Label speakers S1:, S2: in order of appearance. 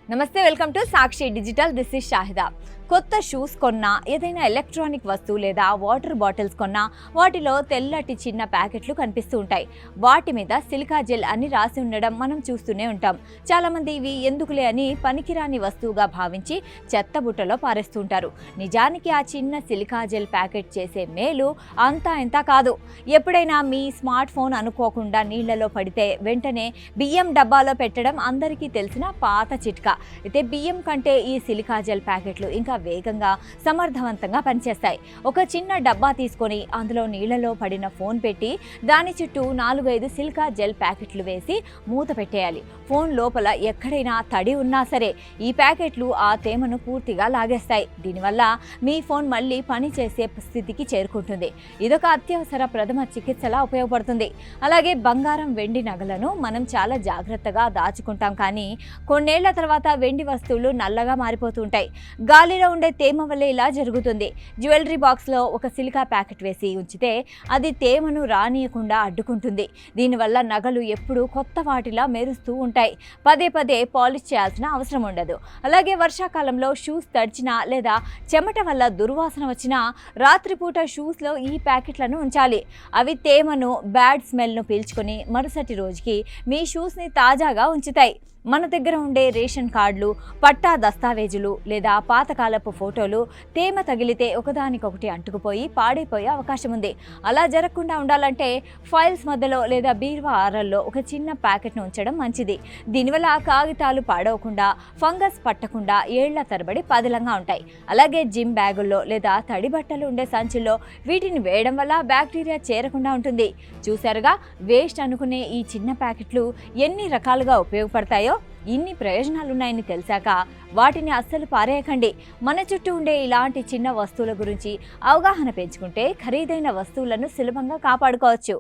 S1: నమస్తే, welcome to Sakshi digital. This is Shahida. కొత్త shoes కొన్నా, ఏదైనా ఎలక్ట్రానిక్ వస్తువు లేదా వాటర్ బాటిల్స్ కొన్నా వాటిలో తెల్లటి చిన్న ప్యాకెట్లు కనిపిస్తూ ఉంటాయి. వాటి మీద సిలికా జెల్ అని రాసి ఉండడం మనం చూస్తూనే ఉంటాం. చాలామంది ఇవి ఎందుకులే అని పనికిరాని వస్తువుగా భావించి చెత్త బుట్టలో పారేస్తూ ఉంటారు. నిజానికి ఆ చిన్న సిలికా జెల్ ప్యాకెట్ చేసే మేలు అంతా ఇంత కాదు. ఎప్పుడైనా మీ స్మార్ట్ ఫోన్ అనుకోకుండా నీళ్లలో పడితే వెంటనే బియ్యం డబ్బాలో పెట్టడం అందరికీ తెలిసిన పాత చిట్కా. అయితే బియ్యం కంటే ఈ సిలికా జెల్ ప్యాకెట్లు ఇంకా వేగంగా సమర్థవంతంగా పనిచేస్తాయి. ఒక చిన్న డబ్బా తీసుకొని అందులో నీళ్లలో పడిన ఫోన్ పెట్టి దాని చుట్టూ 4-5 సిలికా జెల్ ప్యాకెట్లు వేసి మూత పెట్టేయాలి. ఫోన్ లోపల ఎక్కడైనా తడి ఉన్నా సరే ఈ ప్యాకెట్లు ఆ తేమను పూర్తిగా లాగేస్తాయి. దీనివల్ల మీ ఫోన్ మళ్ళీ పనిచేసే స్థితికి చేరుకుంటుంది. ఇదొక అత్యవసర ప్రథమ చికిత్సలా ఉపయోగపడుతుంది. అలాగే బంగారం, వెండి నగలను మనం చాలా జాగ్రత్తగా దాచుకుంటాం, కానీ కొన్నేళ్ల తర్వాత వెండి వస్తువులు నల్లగా మారిపోతూ ఉంటాయి. గాలిలో ఉండే తేమ వల్ల ఇలా జరుగుతుంది. జ్యువెలరీ బాక్స్లో ఒక సిలికా ప్యాకెట్ వేసి ఉంచితే అది తేమను రానియకుండా అడ్డుకుంటుంది. దీనివల్ల నగలు ఎప్పుడూ కొత్త వాటిలా మెరుస్తూ ఉంటాయి. పదే పదే పాలిష్ చేయాల్సిన అవసరం ఉండదు. అలాగే వర్షాకాలంలో షూస్ తడిచినా లేదా చెమట వల్ల దుర్వాసన వచ్చినా రాత్రిపూట షూస్లో ఈ ప్యాకెట్లను ఉంచాలి. అవి తేమను, బ్యాడ్ స్మెల్ను పీల్చుకొని మరుసటి రోజుకి మీ షూస్ని తాజాగా ఉంచుతాయి. మన దగ్గర ఉండే రేషన్ కార్డులు, పట్టా దస్తావేజులు లేదా పాతకాలపు ఫోటోలు తేమ తగిలితే ఒకదానికొకటి అంటుకుపోయి పాడైపోయే అవకాశం ఉంది. అలా జరగకుండా ఉండాలంటే ఫైల్స్ మధ్యలో లేదా బీరువా ఆరల్లో ఒక చిన్న ప్యాకెట్ను ఉంచడం మంచిది. దీనివల్ల కాగితాలు పాడవకుండా, ఫంగస్ పట్టకుండా ఏళ్ల తరబడి పదిలంగా ఉంటాయి. అలాగే జిమ్ బ్యాగుల్లో లేదా తడి బట్టలు ఉండే సంచుల్లో వీటిని వేయడం వల్ల బ్యాక్టీరియా చేరకుండా ఉంటుంది. చూశారుగా, వేస్ట్ అనుకునే ఈ చిన్న ప్యాకెట్లు ఎన్ని రకాలుగా ఉపయోగపడతాయో. ఇన్ని ప్రయోజనాలున్నాయని తెలిసాక వాటిని అస్సలు పారేయకండి. మన చుట్టూ ఉండే ఇలాంటి చిన్న వస్తువుల గురించి అవగాహన పెంచుకుంటే ఖరీదైన వస్తువులను సులభంగా కాపాడుకోవచ్చు.